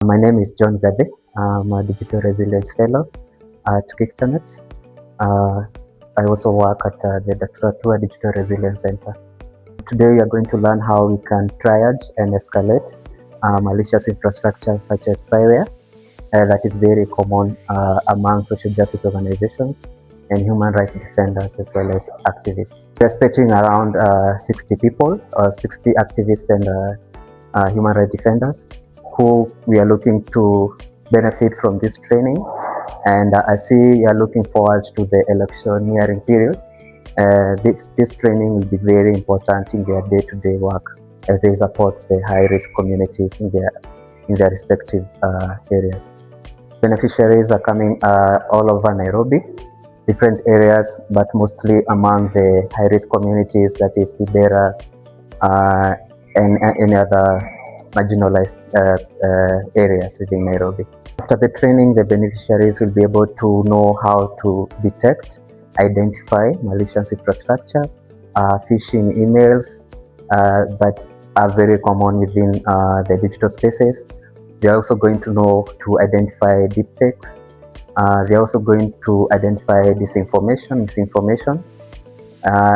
My name is John Baraza. I'm a Digital Resilience Fellow at KICTANet. I also work at the Tatua Digital Resilience Centre. Today we are going to learn how we can triage and escalate malicious infrastructure such as spyware that is very common among social justice organizations and human rights defenders as well as activists. We are expecting around 60 people, 60 activists and human rights defenders who we are looking to benefit from this training. And I see you are looking forward to the electioneering period. This training will be very important in their day-to-day work as they support the high-risk communities in their respective areas. Beneficiaries are coming all over Nairobi, different areas, but mostly among the high-risk communities, that is Kibera and any other marginalized areas within Nairobi. After the training, the beneficiaries will be able to know how to detect, identify malicious infrastructure, phishing emails that are very common within the digital spaces. They are also going to know to identify deepfakes. They are also going to identify disinformation, misinformation,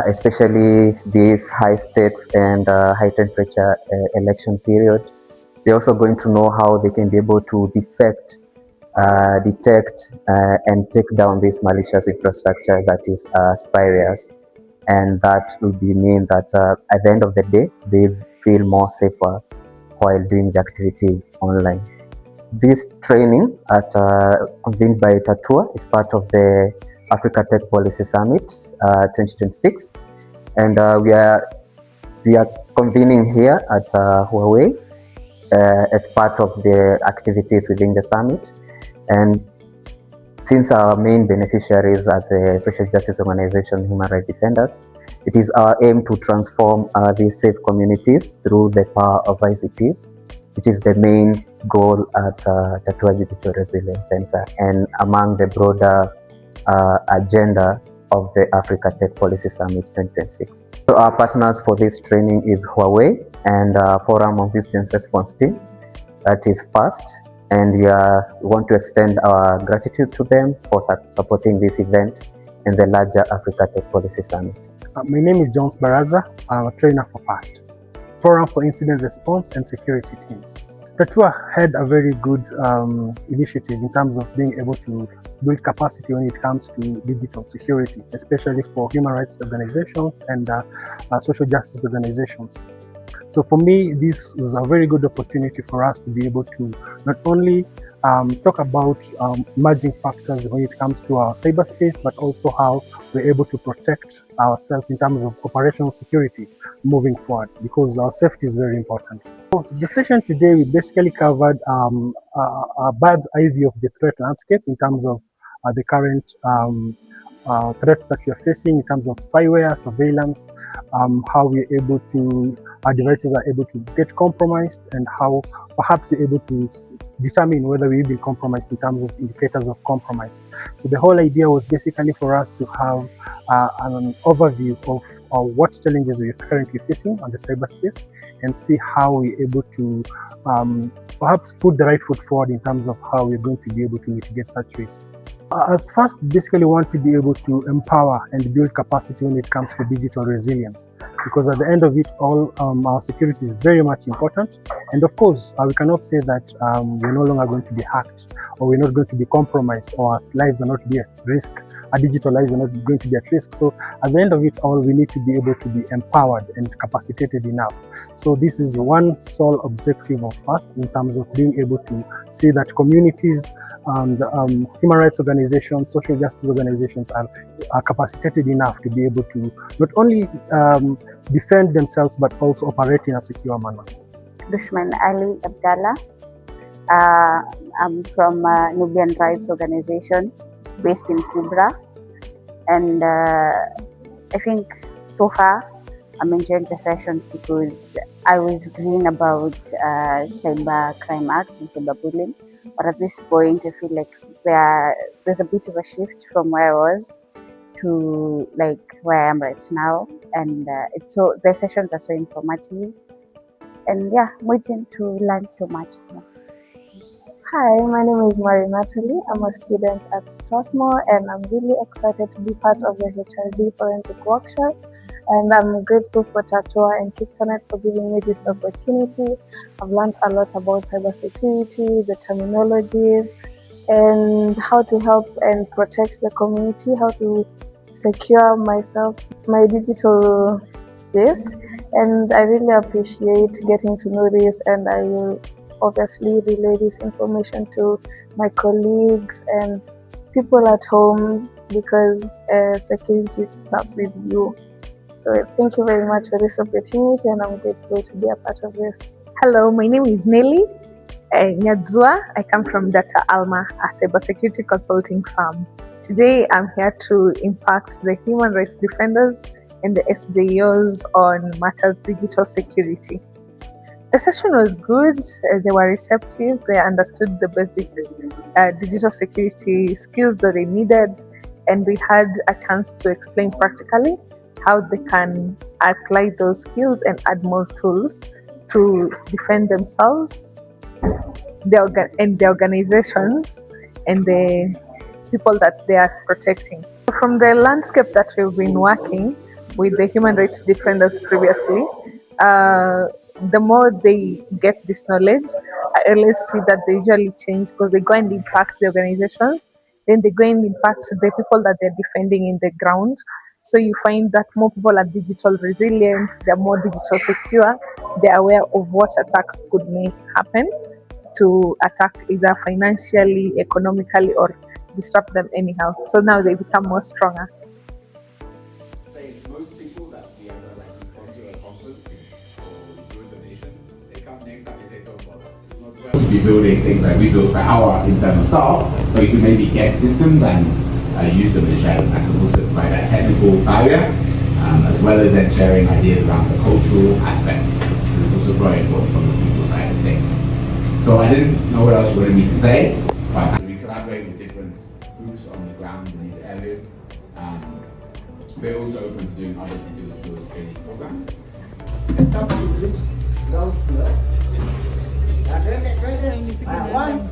especially this high stakes and high temperature election period. They're also going to know how they can be able to detect and take down this malicious infrastructure that is spywares, and that will mean that at the end of the day they feel more safer while doing the activities online. This training convened by Tatua is part of the Africa Tech Policy Summit 2026, and we are convening here at Huawei as part of the activities within the summit. And since our main beneficiaries are the social justice organization, human rights defenders, it is our aim to transform these safe communities through the power of ICTs, which is the main goal at Tatua Digital Resilience Centre and among the broader agenda of the Africa Tech Policy Summit 2026. So our partners for this training is Huawei and Forum of Incident Response Team, that is FAST, and we want to extend our gratitude to them for supporting this event and the larger Africa Tech Policy Summit. My name is Jones Baraza. I'm a trainer for FAST, Forum for Incident Response and Security Teams. Tatua had a very good initiative in terms of being able to build capacity when it comes to digital security, especially for human rights organizations and social justice organizations. So for me, this was a very good opportunity for us to be able to not only talk about emerging factors when it comes to our cyberspace, but also how we're able to protect ourselves in terms of operational security moving forward, because our safety is very important. So the session today, we basically covered a bird's eye view of the threat landscape in terms of the current threats that we are facing in terms of spyware, surveillance, how we're able to, our devices are able to get compromised, and how perhaps we're able to determine whether we've been compromised in terms of indicators of compromise. So the whole idea was basically for us to have an overview of what challenges we're currently facing on the cyberspace and see how we're able to perhaps put the right foot forward in terms of how we're going to be able to mitigate such risks. As FAST, basically want to be able to empower and build capacity when it comes to digital resilience, because at the end of it all, our security is very much important. And of course, we cannot say that we're no longer going to be hacked, or we're not going to be compromised, or our lives are not be at risk. Our digital lives are not going to be at risk. So at the end of it all, we need to be able to be empowered and capacitated enough. So this is one sole objective of FAST in terms of being able to see that communities and human rights organizations, social justice organizations are capacitated enough to be able to not only defend themselves, but also operate in a secure manner. Dushman Ali Abdallah. I'm from Nubian Rights Organization. It's based in Kibra, and I think so far I'm enjoying the sessions because I was reading about cyber crime acts and cyberbullying, but at this point I feel like there's a bit of a shift from where I was to like where I am right now, and the sessions are so informative, and yeah, I'm waiting to learn so much more. Hi, my name is Mary Natalie. I'm a student at Strathmore and I'm really excited to be part of the HRD Forensic Workshop. And I'm grateful for Tatua and KICTANet for giving me this opportunity. I've learned a lot about cybersecurity, the terminologies, and how to help and protect the community, how to secure myself, my digital space. And I really appreciate getting to know this, and I will obviously relay this information to my colleagues and people at home, because security starts with you. So thank you very much for this opportunity, and I'm grateful to be a part of this. Hello, my name is Nelly. Nyadzua. I come from Data Alma, a cybersecurity consulting firm. Today, I'm here to impact the human rights defenders and the SJOs on matters digital security. The session was good. They were receptive. They understood the basic digital security skills that they needed, and we had a chance to explain practically how they can apply those skills and add more tools to defend themselves, and the organizations and the people that they are protecting. From the landscape that we've been working with the human rights defenders previously, the more they get this knowledge, I always see that they usually change, because they go and impact the organizations, then they go and impact the people that they're defending in the ground. So you find that more people are digital resilient, they're more digital secure, they're aware of what attacks may happen to attack either financially, economically, or disrupt them anyhow. So now they become more stronger. Say most people that we ever sponsor a conference or do a donation, they come next time and say, don't bother. Not just to be building things like we build for our internal staff, but you can maybe get systems and use them to share them. That can also provide that technical barrier, as well as then sharing ideas around the cultural aspect. It's also very important from the people side of things. So I didn't know what else you wanted me to say, but we collaborate with different groups on the ground in these areas. We're also open to doing other digital skills training programs. Stop to reach ground floor. One.